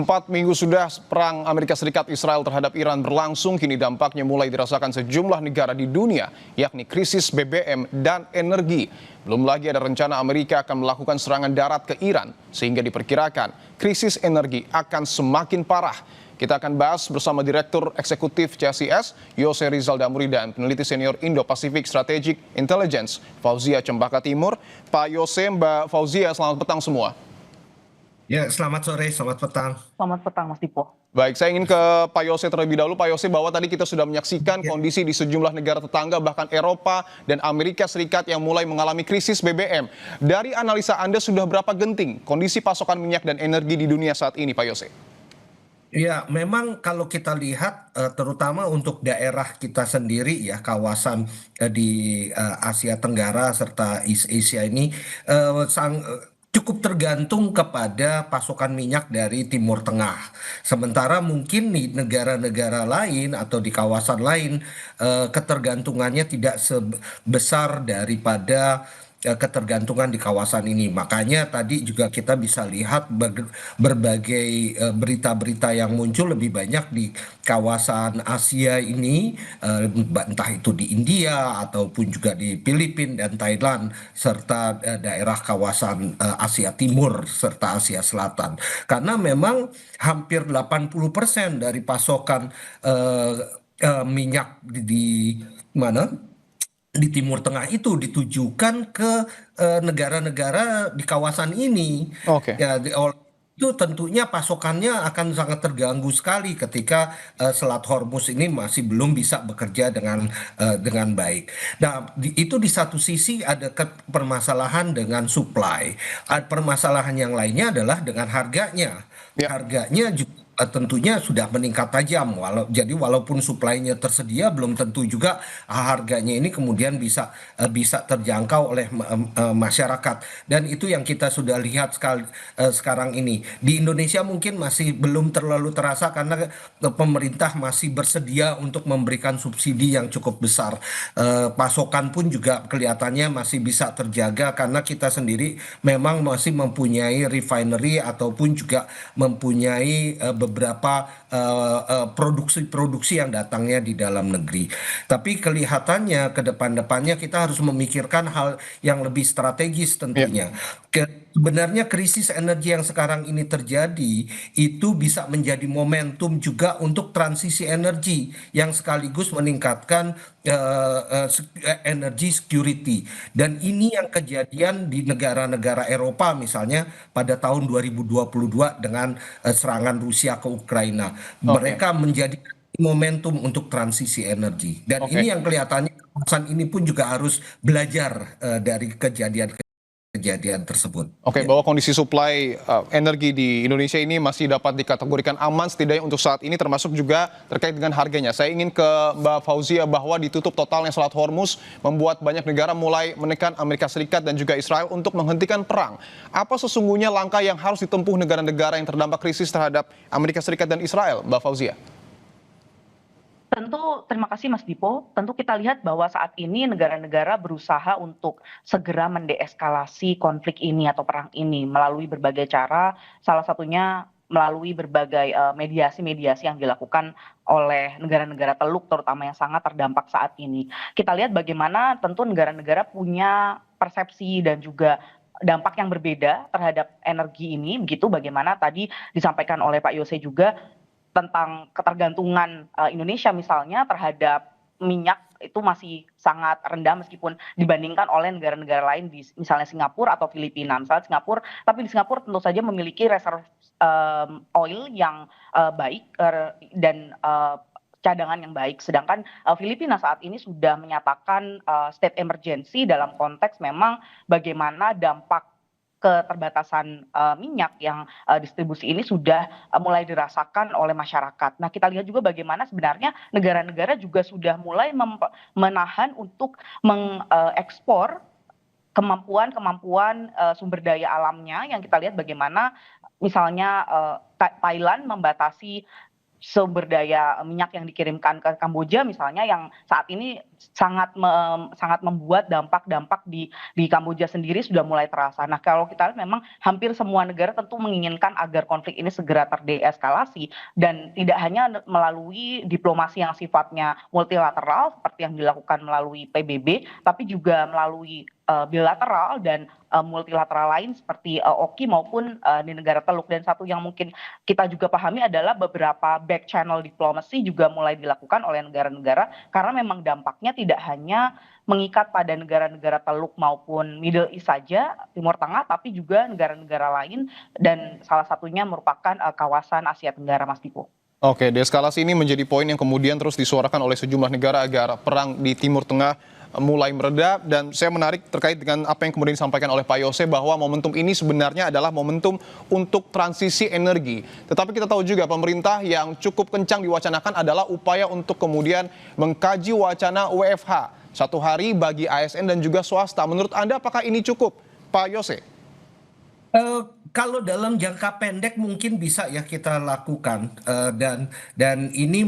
4 minggu sudah perang Amerika Serikat Israel terhadap Iran berlangsung, kini dampaknya mulai dirasakan sejumlah negara di dunia, yakni krisis BBM dan energi. Belum lagi ada rencana Amerika akan melakukan serangan darat ke Iran, sehingga diperkirakan krisis energi akan semakin parah. Kita akan bahas bersama Direktur Eksekutif CSIS, Yose Rizal Damuri, dan peneliti senior Indo-Pacific Strategic Intelligence, Fauzia Cempaka Timur. Pak Yose, Mbak Fauzia, selamat petang semua. Ya, selamat sore, selamat petang. Selamat petang, Mas Dipo. Baik, saya ingin ke Pak Yose terlebih dahulu. Pak Yose, bahwa tadi kita sudah menyaksikan kondisi di sejumlah negara tetangga, bahkan Eropa dan Amerika Serikat yang mulai mengalami krisis BBM. Dari analisa Anda, sudah berapa genting kondisi pasokan minyak dan energi di dunia saat ini, Pak Yose? Ya, memang kalau kita lihat terutama untuk daerah kita sendiri ya, kawasan di Asia Tenggara serta East Asia ini cukup tergantung kepada pasokan minyak dari Timur Tengah. Sementara mungkin di negara-negara lain atau di kawasan lain ketergantungannya tidak sebesar daripada ketergantungan di kawasan ini. Makanya tadi juga kita bisa lihat berbagai berita-berita yang muncul lebih banyak di kawasan Asia ini, entah itu di India ataupun juga di Filipina dan Thailand, serta daerah kawasan Asia Timur serta Asia Selatan. Karena memang hampir 80% dari pasokan minyak di mana? Di Timur Tengah itu ditujukan ke negara-negara di kawasan ini. Oke. Ya, itu tentunya pasokannya akan sangat terganggu sekali ketika Selat Hormuz ini masih belum bisa bekerja dengan baik. Nah, itu di satu sisi ada permasalahan dengan supply. Permasalahan yang lainnya adalah dengan harganya. Ya. Harganya juga tentunya sudah meningkat tajam. Jadi walaupun suplainya tersedia, belum tentu juga harganya ini kemudian bisa terjangkau oleh masyarakat. Dan itu yang kita sudah lihat sekarang ini. Di Indonesia mungkin masih belum terlalu terasa karena pemerintah masih bersedia untuk memberikan subsidi yang cukup besar. Pasokan pun juga kelihatannya masih bisa terjaga karena kita sendiri memang masih mempunyai refinery ataupun juga mempunyai beberapa produksi-produksi yang datangnya di dalam negeri. Tapi kelihatannya ke depan-depannya kita harus memikirkan hal yang lebih strategis tentunya. Sebenarnya krisis energi yang sekarang ini terjadi itu bisa menjadi momentum juga untuk transisi energi yang sekaligus meningkatkan energy security. Dan ini yang kejadian di negara-negara Eropa misalnya pada tahun 2022 dengan serangan Rusia ke Ukraina. Mereka menjadi momentum untuk transisi energi. Dan ini yang kelihatannya kawasan ini pun juga harus belajar dari kejadian tersebut. Oke, bahwa kondisi suplai energi di Indonesia ini masih dapat dikategorikan aman setidaknya untuk saat ini, termasuk juga terkait dengan harganya. Saya ingin ke Mbak Fauzia, bahwa ditutup totalnya Selat Hormuz membuat banyak negara mulai menekan Amerika Serikat dan juga Israel untuk menghentikan perang. Apa sesungguhnya langkah yang harus ditempuh negara-negara yang terdampak krisis terhadap Amerika Serikat dan Israel, Mbak Fauzia? Tentu, terima kasih Mas Dipo. Tentu kita lihat bahwa saat ini negara-negara berusaha untuk segera mendeeskalasi konflik ini atau perang ini melalui berbagai cara, salah satunya melalui berbagai mediasi-mediasi yang dilakukan oleh negara-negara Teluk, terutama yang sangat terdampak saat ini. Kita lihat bagaimana tentu negara-negara punya persepsi dan juga dampak yang berbeda terhadap energi ini, begitu bagaimana tadi disampaikan oleh Pak Yose juga tentang ketergantungan Indonesia misalnya terhadap minyak itu masih sangat rendah meskipun dibandingkan oleh negara-negara lain di misalnya Singapura atau Filipina. Misalnya Singapura, tapi di Singapura tentu saja memiliki reserve oil yang baik dan cadangan yang baik. Sedangkan Filipina saat ini sudah menyatakan state emergency dalam konteks memang bagaimana dampak keterbatasan minyak yang distribusi ini sudah mulai dirasakan oleh masyarakat. Nah, kita lihat juga bagaimana sebenarnya negara-negara juga sudah mulai menahan untuk mengekspor kemampuan sumber daya alamnya, yang kita lihat bagaimana misalnya Thailand membatasi sumber daya minyak yang dikirimkan ke Kamboja misalnya yang saat ini sangat membuat dampak-dampak di Kamboja sendiri sudah mulai terasa. Nah, kalau kita lihat memang hampir semua negara tentu menginginkan agar konflik ini segera terdeeskalasi dan tidak hanya melalui diplomasi yang sifatnya multilateral seperti yang dilakukan melalui PBB, tapi juga melalui bilateral dan multilateral lain seperti OKI maupun di negara Teluk. Dan satu yang mungkin kita juga pahami adalah beberapa back channel diplomasi juga mulai dilakukan oleh negara-negara karena memang dampaknya tidak hanya mengikat pada negara-negara Teluk maupun Middle East saja, Timur Tengah, tapi juga negara-negara lain dan salah satunya merupakan kawasan Asia Tenggara, Mas Dipo. Oke, deeskalasi ini menjadi poin yang kemudian terus disuarakan oleh sejumlah negara agar perang di Timur Tengah mulai mereda, dan saya menarik terkait dengan apa yang kemudian disampaikan oleh Pak Yose bahwa momentum ini sebenarnya adalah momentum untuk transisi energi. Tetapi kita tahu juga pemerintah yang cukup kencang diwacanakan adalah upaya untuk kemudian mengkaji wacana WFH 1 hari bagi ASN dan juga swasta. Menurut Anda apakah ini cukup, Pak Yose? Kalau dalam jangka pendek mungkin bisa ya kita lakukan, dan ini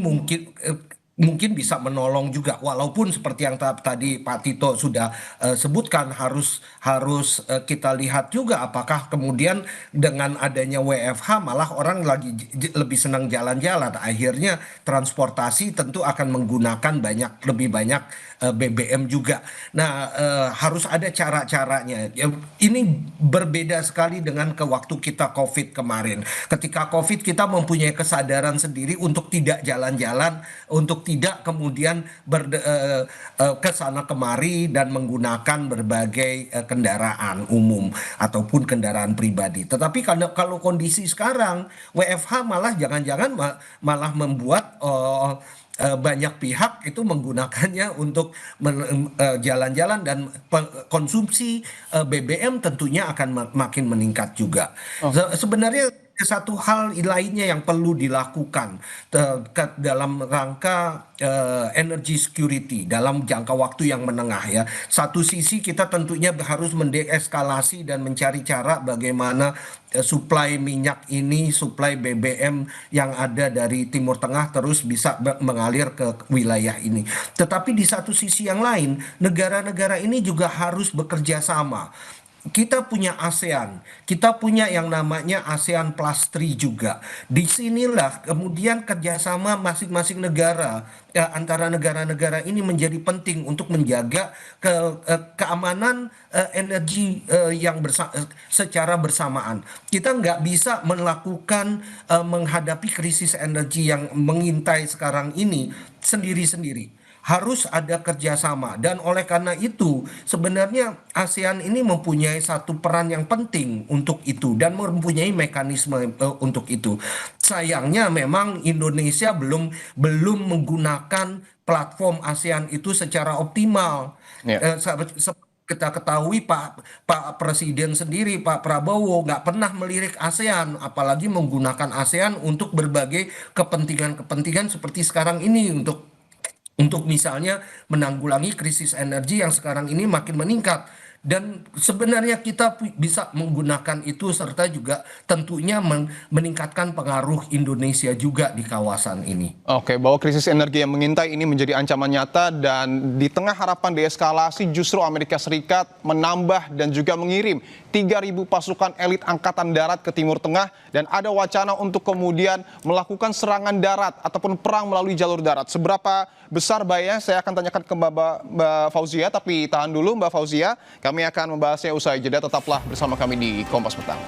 mungkin bisa menolong juga walaupun seperti yang tadi Pak Tito sudah sebutkan harus kita lihat juga apakah kemudian dengan adanya WFH malah orang lagi lebih senang jalan-jalan, akhirnya transportasi tentu akan menggunakan lebih banyak BBM juga. Nah, harus ada cara-caranya. Ini berbeda sekali dengan ke waktu kita COVID kemarin. Ketika COVID kita mempunyai kesadaran sendiri untuk tidak jalan-jalan, untuk tidak kemudian ke sana kemari dan menggunakan berbagai kendaraan umum ataupun kendaraan pribadi. Tetapi kalau kondisi sekarang WFH malah jangan-jangan malah membuat banyak pihak itu menggunakannya untuk jalan-jalan dan konsumsi BBM tentunya akan makin meningkat juga. Sebenarnya satu hal lainnya yang perlu dilakukan dalam rangka energy security dalam jangka waktu yang menengah ya. Satu sisi kita tentunya harus mendeeskalasi dan mencari cara bagaimana suplai minyak ini, suplai BBM yang ada dari Timur Tengah terus bisa mengalir ke wilayah ini. Tetapi di satu sisi yang lain, negara-negara ini juga harus bekerja sama. Kita punya ASEAN, kita punya yang namanya ASEAN Plus 3 juga. Disinilah kemudian kerjasama masing-masing negara antara negara-negara ini menjadi penting untuk menjaga keamanan energi yang secara bersamaan. Kita nggak bisa melakukan menghadapi krisis energi yang mengintai sekarang ini sendiri-sendiri. Harus ada kerjasama, dan oleh karena itu sebenarnya ASEAN ini mempunyai satu peran yang penting untuk itu dan mempunyai mekanisme untuk itu. Sayangnya memang Indonesia belum menggunakan platform ASEAN itu secara optimal. Kita ketahui Pak Presiden sendiri, Pak Prabowo nggak pernah melirik ASEAN, apalagi menggunakan ASEAN untuk berbagai kepentingan seperti sekarang ini untuk misalnya menanggulangi krisis energi yang sekarang ini makin meningkat. Dan sebenarnya kita bisa menggunakan itu serta juga tentunya meningkatkan pengaruh Indonesia juga di kawasan ini. Oke, bahwa krisis energi yang mengintai ini menjadi ancaman nyata, dan di tengah harapan deeskalasi justru Amerika Serikat menambah dan juga mengirim 3.000 pasukan elit Angkatan Darat ke Timur Tengah, dan ada wacana untuk kemudian melakukan serangan darat ataupun perang melalui jalur darat. Seberapa besar bahayanya saya akan tanyakan ke Mbak Fauzia, tapi tahan dulu Mbak Fauzia. Kami akan membahasnya usai jeda, tetaplah bersama kami di Kompas Petang.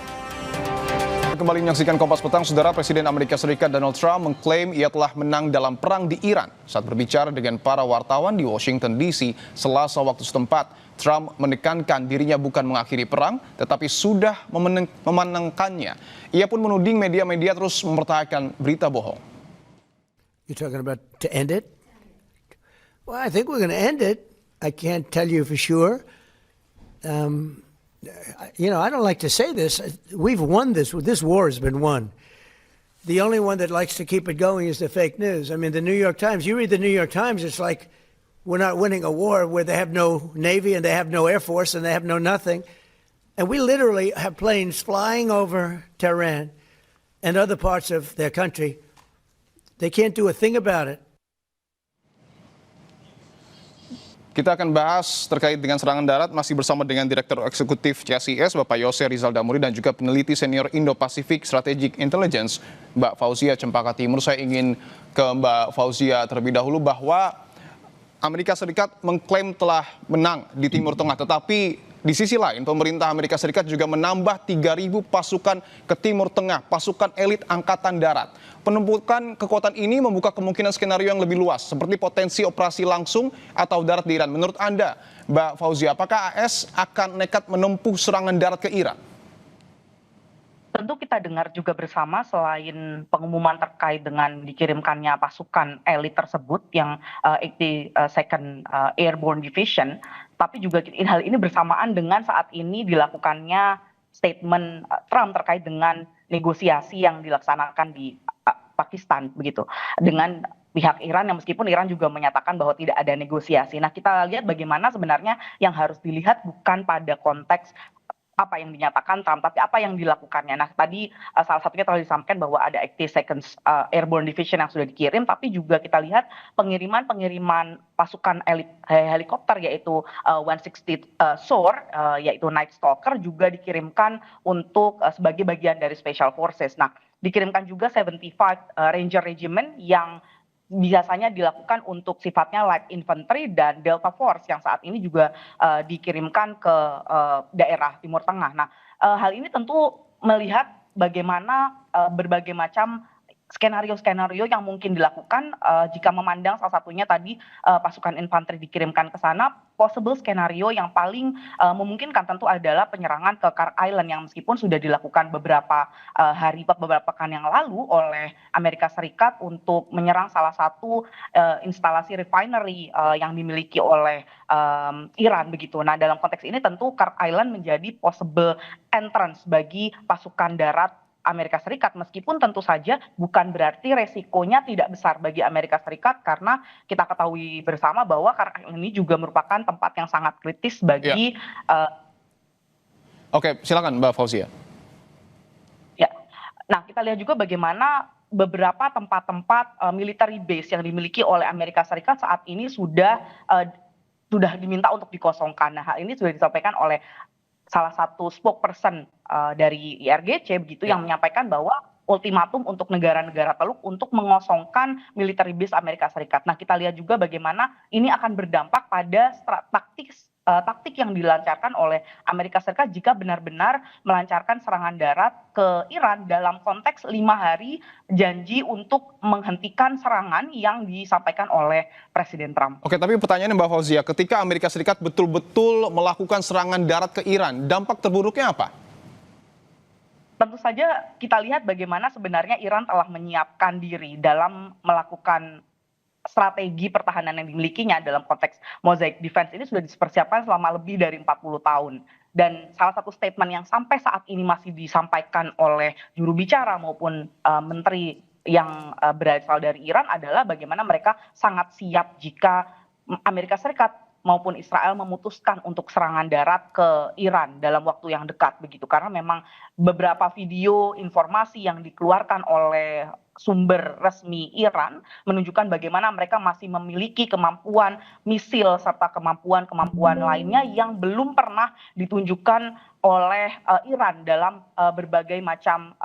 Kembali menyaksikan Kompas Petang, Saudara. Presiden Amerika Serikat Donald Trump mengklaim ia telah menang dalam perang di Iran. Saat berbicara dengan para wartawan di Washington DC Selasa waktu setempat, Trump menekankan dirinya bukan mengakhiri perang, tetapi sudah memenangkannya. Ia pun menuding media-media terus mempertahankan berita bohong. You're talking about to end it? Well, I think we're going to end it. I can't tell you for sure. I don't like to say this. We've won this. This war has been won. The only one that likes to keep it going is the fake news. I mean, the New York Times, you read the New York Times, it's like we're not winning a war where they have no Navy and they have no Air Force and they have no nothing. And we literally have planes flying over Tehran and other parts of their country They can't do a thing about it. Kita akan bahas terkait dengan serangan darat masih bersama dengan Direktur Eksekutif CSIS Bapak Yose Rizal Damuri dan juga peneliti senior Indo-Pacific Strategic Intelligence Mbak Fauzia Cempaka Timur. Saya ingin ke Mbak Fauzia terlebih dahulu bahwa Amerika Serikat mengklaim telah menang di Timur Tengah, tetapi di sisi lain pemerintah Amerika Serikat juga menambah 3.000 pasukan ke Timur Tengah, pasukan elit Angkatan Darat. Penumpukan kekuatan ini membuka kemungkinan skenario yang lebih luas, seperti potensi operasi langsung atau darat di Iran. Menurut Anda, Mbak Fauzia, apakah AS akan nekat menempuh serangan darat ke Iran? Tentu kita dengar juga bersama selain pengumuman terkait dengan dikirimkannya pasukan elit tersebut yang 82nd Airborne Division, tapi juga hal ini bersamaan dengan saat ini dilakukannya statement Trump terkait dengan negosiasi yang dilaksanakan di Pakistan begitu dengan pihak Iran, yang meskipun Iran juga menyatakan bahwa tidak ada negosiasi. Nah, kita lihat bagaimana sebenarnya yang harus dilihat bukan pada konteks apa yang dinyatakan Trump, tapi apa yang dilakukannya. Nah, tadi salah satunya telah disampaikan bahwa ada 82nd Airborne Division yang sudah dikirim, tapi juga kita lihat pengiriman pasukan elit helikopter yaitu 160 SOAR, yaitu Night Stalker, juga dikirimkan untuk sebagai bagian dari Special Forces. Nah, dikirimkan juga 75 Ranger Regiment yang biasanya dilakukan untuk sifatnya light infantry dan Delta Force yang saat ini juga dikirimkan ke daerah Timur Tengah. Nah, hal ini tentu melihat bagaimana berbagai macam skenario-skenario yang mungkin dilakukan jika memandang salah satunya tadi pasukan infanteri dikirimkan ke sana. Possible skenario yang paling memungkinkan tentu adalah penyerangan ke Kar Island yang meskipun sudah dilakukan beberapa pekan yang lalu oleh Amerika Serikat untuk menyerang salah satu instalasi refinery yang dimiliki oleh Iran begitu. Nah, dalam konteks ini tentu Kar Island menjadi possible entrance bagi pasukan darat Amerika Serikat, meskipun tentu saja bukan berarti resikonya tidak besar bagi Amerika Serikat, karena kita ketahui bersama bahwa Kar Island ini juga merupakan tempat yang sangat kritis bagi Oke, silakan Mbak Fauzia. Ya, nah kita lihat juga bagaimana beberapa tempat-tempat military base yang dimiliki oleh Amerika Serikat saat ini sudah diminta untuk dikosongkan. Nah, hal ini sudah disampaikan oleh salah satu spokesperson dari IRGC begitu yang menyampaikan bahwa ultimatum untuk negara-negara Teluk untuk mengosongkan military base Amerika Serikat. Nah, kita lihat juga bagaimana ini akan berdampak pada taktik yang dilancarkan oleh Amerika Serikat jika benar-benar melancarkan serangan darat ke Iran dalam konteks 5 hari janji untuk menghentikan serangan yang disampaikan oleh Presiden Trump. Oke, tapi pertanyaannya Mbak Fauzia, ketika Amerika Serikat betul-betul melakukan serangan darat ke Iran, dampak terburuknya apa? Tentu saja kita lihat bagaimana sebenarnya Iran telah menyiapkan diri dalam melakukan strategi pertahanan yang dimilikinya dalam konteks Mosaic Defense ini sudah dipersiapkan selama lebih dari 40 tahun. Dan salah satu statement yang sampai saat ini masih disampaikan oleh juru bicara maupun menteri yang berasal dari Iran adalah bagaimana mereka sangat siap jika Amerika Serikat maupun Israel memutuskan untuk serangan darat ke Iran dalam waktu yang dekat begitu, karena memang beberapa video informasi yang dikeluarkan oleh sumber resmi Iran menunjukkan bagaimana mereka masih memiliki kemampuan misil serta kemampuan lainnya yang belum pernah ditunjukkan oleh Iran dalam berbagai macam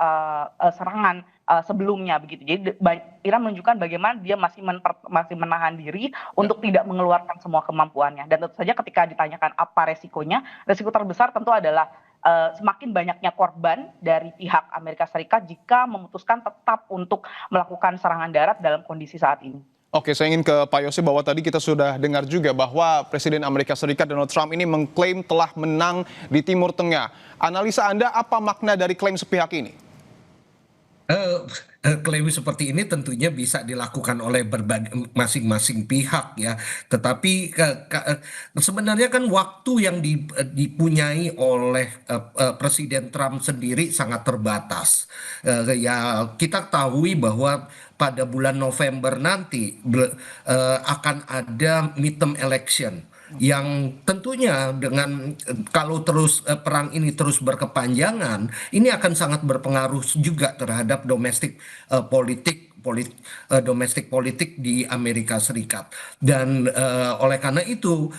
serangan sebelumnya begitu. Jadi Iran menunjukkan bagaimana dia masih menahan diri untuk tidak mengeluarkan semua kemampuannya. Dan tentu saja ketika ditanyakan apa resikonya, resiko terbesar tentu adalah semakin banyaknya korban dari pihak Amerika Serikat jika memutuskan tetap untuk melakukan serangan darat dalam kondisi saat ini. Oke, saya ingin ke Pak Yose bahwa tadi kita sudah dengar juga bahwa Presiden Amerika Serikat Donald Trump ini mengklaim telah menang di Timur Tengah. Analisa Anda apa makna dari klaim sepihak ini? Klaim seperti ini tentunya bisa dilakukan oleh masing-masing pihak ya. Tetapi sebenarnya kan waktu yang dipunyai oleh Presiden Trump sendiri sangat terbatas. Ya kita ketahui bahwa pada bulan November nanti akan ada midterm election yang tentunya dengan kalau terus perang ini terus berkepanjangan, ini akan sangat berpengaruh juga terhadap domestik politik domestik politik di Amerika Serikat. Dan oleh karena itu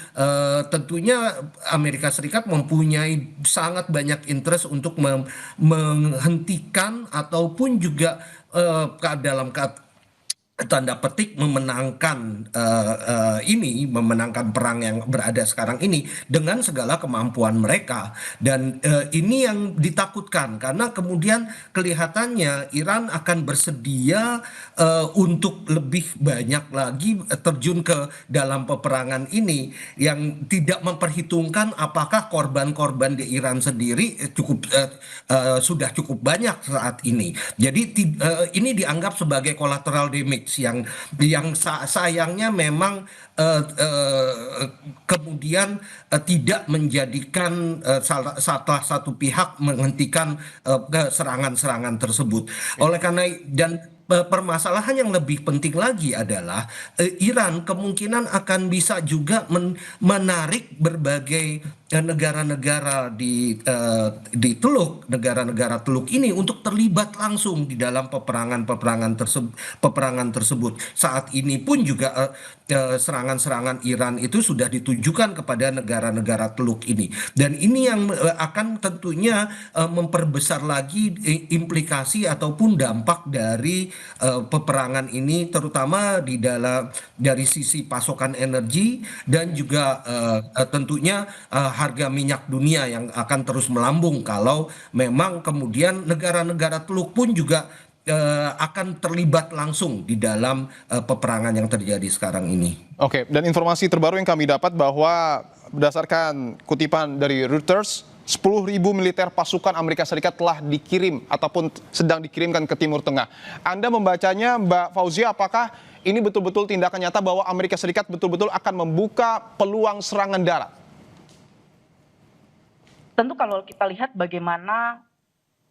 tentunya Amerika Serikat mempunyai sangat banyak interest untuk menghentikan ataupun juga dalam tanda petik memenangkan memenangkan perang yang berada sekarang ini dengan segala kemampuan mereka. Dan ini yang ditakutkan karena kemudian kelihatannya Iran akan bersedia untuk lebih banyak lagi terjun ke dalam peperangan ini, yang tidak memperhitungkan apakah korban-korban di Iran sendiri sudah cukup banyak saat ini. Jadi ini dianggap sebagai collateral damage yang sayangnya memang kemudian tidak menjadikan salah satu pihak menghentikan serangan-serangan tersebut. Oleh karena permasalahan yang lebih penting lagi adalah Iran kemungkinan akan bisa juga menarik berbagai negara-negara di Teluk, negara-negara Teluk ini untuk terlibat langsung di dalam peperangan tersebut. Saat ini pun juga serangan-serangan Iran itu sudah ditujukan kepada negara-negara Teluk ini, dan ini yang akan tentunya memperbesar lagi implikasi ataupun dampak dari peperangan ini, terutama dari sisi pasokan energi dan juga tentunya harga minyak dunia yang akan terus melambung kalau memang kemudian negara-negara Teluk pun juga akan terlibat langsung di dalam peperangan yang terjadi sekarang ini. Oke, dan informasi terbaru yang kami dapat bahwa berdasarkan kutipan dari Reuters, 10.000 militer pasukan Amerika Serikat telah dikirim ataupun sedang dikirimkan ke Timur Tengah. Anda membacanya, Mbak Fauzia, apakah ini betul-betul tindakan nyata bahwa Amerika Serikat betul-betul akan membuka peluang serangan darat? Tentu kalau kita lihat bagaimana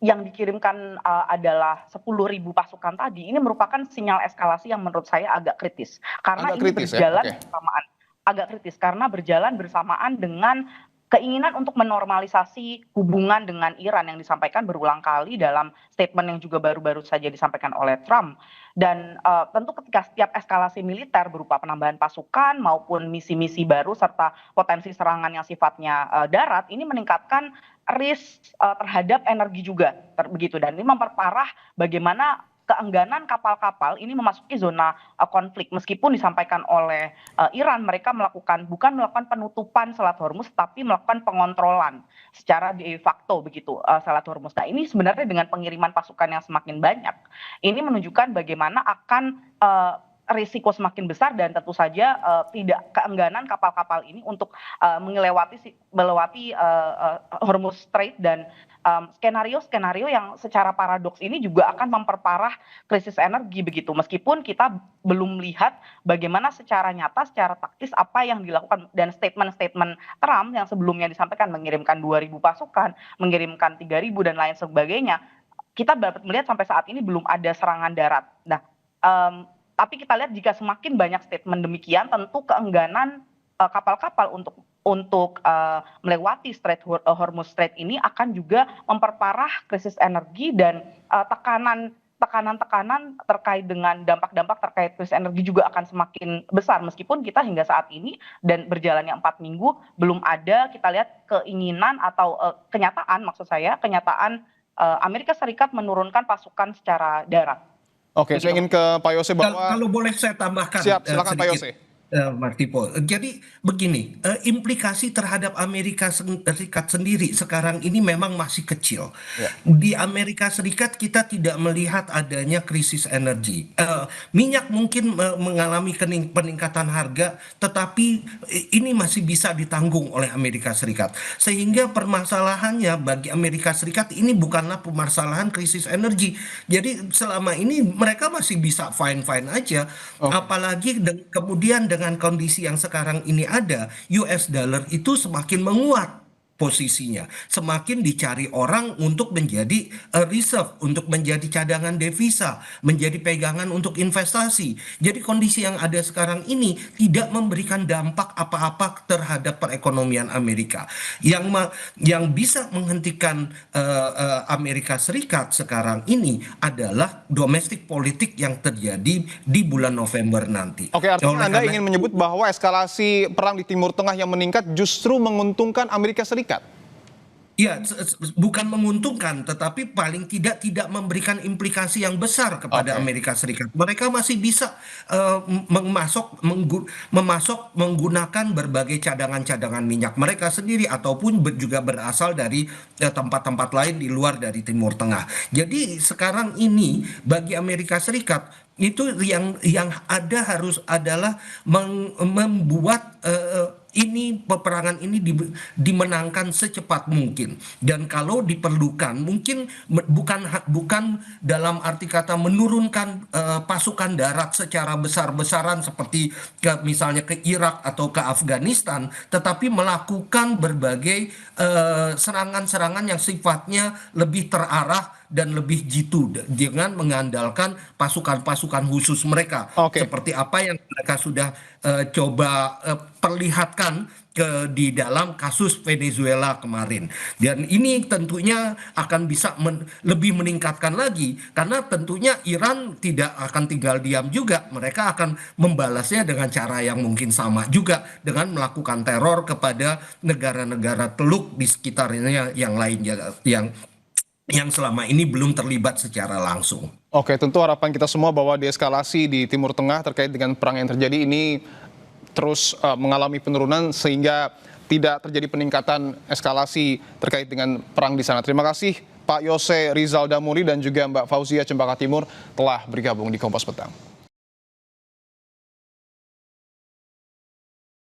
yang dikirimkan adalah 10.000 pasukan tadi, ini merupakan sinyal eskalasi yang menurut saya agak kritis. Karena Agak ini kritis, ya? berjalan Oke. bersamaan. Agak kritis karena berjalan bersamaan dengan keinginan untuk menormalisasi hubungan dengan Iran yang disampaikan berulang kali dalam statement yang juga baru-baru saja disampaikan oleh Trump. Dan tentu ketika setiap eskalasi militer berupa penambahan pasukan maupun misi-misi baru serta potensi serangan yang sifatnya darat, ini meningkatkan risk terhadap energi juga begitu, dan ini memperparah bagaimana keengganan kapal-kapal ini memasuki zona konflik. Meskipun disampaikan oleh Iran, mereka bukan melakukan penutupan Selat Hormuz, tapi melakukan pengontrolan secara de facto begitu Selat Hormuz. Nah, ini sebenarnya dengan pengiriman pasukan yang semakin banyak, ini menunjukkan bagaimana akan risiko semakin besar dan tentu saja tidak keengganan kapal-kapal ini untuk melewati Hormuz Strait, dan skenario-skenario yang secara paradoks ini juga akan memperparah krisis energi begitu. Meskipun kita belum melihat bagaimana secara nyata, secara taktis apa yang dilakukan, dan statement-statement Trump yang sebelumnya disampaikan mengirimkan 2.000 pasukan, mengirimkan 3.000 dan lain sebagainya, kita dapat melihat sampai saat ini belum ada serangan darat. Nah, tapi kita lihat jika semakin banyak statement demikian, tentu keengganan kapal-kapal untuk melewati Hormuz Strait ini akan juga memperparah krisis energi, dan tekanan-tekanan terkait dengan dampak-dampak terkait krisis energi juga akan semakin besar. Meskipun kita hingga saat ini dan berjalannya 4 minggu belum ada kita lihat keinginan atau kenyataan Amerika Serikat menurunkan pasukan secara darat. Oke, saya ingin ke Pak Yose bahwa... Kalau boleh saya tambahkan Siap, silakan Pak Yose. Martipo. Jadi begini, implikasi terhadap Amerika Serikat sendiri sekarang ini memang masih kecil. Ya. Di Amerika Serikat kita tidak melihat adanya krisis energi. Minyak mungkin mengalami peningkatan harga, tetapi ini masih bisa ditanggung oleh Amerika Serikat. Sehingga permasalahannya bagi Amerika Serikat ini bukanlah permasalahan krisis energi. Jadi selama ini mereka masih bisa fine-fine aja. Apalagi kemudian dengan kondisi yang sekarang ini ada, US dollar itu semakin menguat. posisinya, semakin dicari orang untuk menjadi reserve, untuk menjadi cadangan devisa, menjadi pegangan untuk investasi. Jadi kondisi yang ada sekarang ini tidak memberikan dampak apa-apa terhadap perekonomian Amerika. Yang bisa menghentikan Amerika Serikat sekarang ini adalah domestik politik yang terjadi di bulan November nanti. Oke, artinya Anda ingin menyebut bahwa eskalasi perang di Timur Tengah yang meningkat justru menguntungkan Amerika Serikat? Ya, bukan menguntungkan, tetapi paling tidak memberikan implikasi yang besar kepada Amerika Serikat. Mereka masih bisa memasok menggunakan berbagai cadangan-cadangan minyak mereka sendiri ataupun juga berasal dari tempat-tempat lain di luar dari Timur Tengah. Jadi sekarang ini bagi Amerika Serikat itu yang ada harus adalah membuat ini peperangan ini dimenangkan secepat mungkin, dan kalau diperlukan mungkin bukan dalam arti kata menurunkan pasukan darat secara besar-besaran seperti misalnya ke Irak atau ke Afghanistan, tetapi melakukan berbagai serangan-serangan yang sifatnya lebih terarah dan lebih jitu dengan mengandalkan pasukan-pasukan khusus mereka. Seperti apa yang mereka sudah coba perlihatkan di dalam kasus Venezuela kemarin. Dan ini tentunya akan bisa lebih meningkatkan lagi, karena tentunya Iran tidak akan tinggal diam juga. Mereka akan membalasnya dengan cara yang mungkin sama juga, dengan melakukan teror kepada negara-negara teluk di sekitarnya yang lain yang selama ini belum terlibat secara langsung. Oke, tentu harapan kita semua bahwa deeskalasi di Timur Tengah terkait dengan perang yang terjadi ini terus mengalami penurunan sehingga tidak terjadi peningkatan eskalasi terkait dengan perang di sana. Terima kasih Pak Yose Rizal Damuri dan juga Mbak Fauzia Cempaka Timur telah bergabung di Kompas Petang.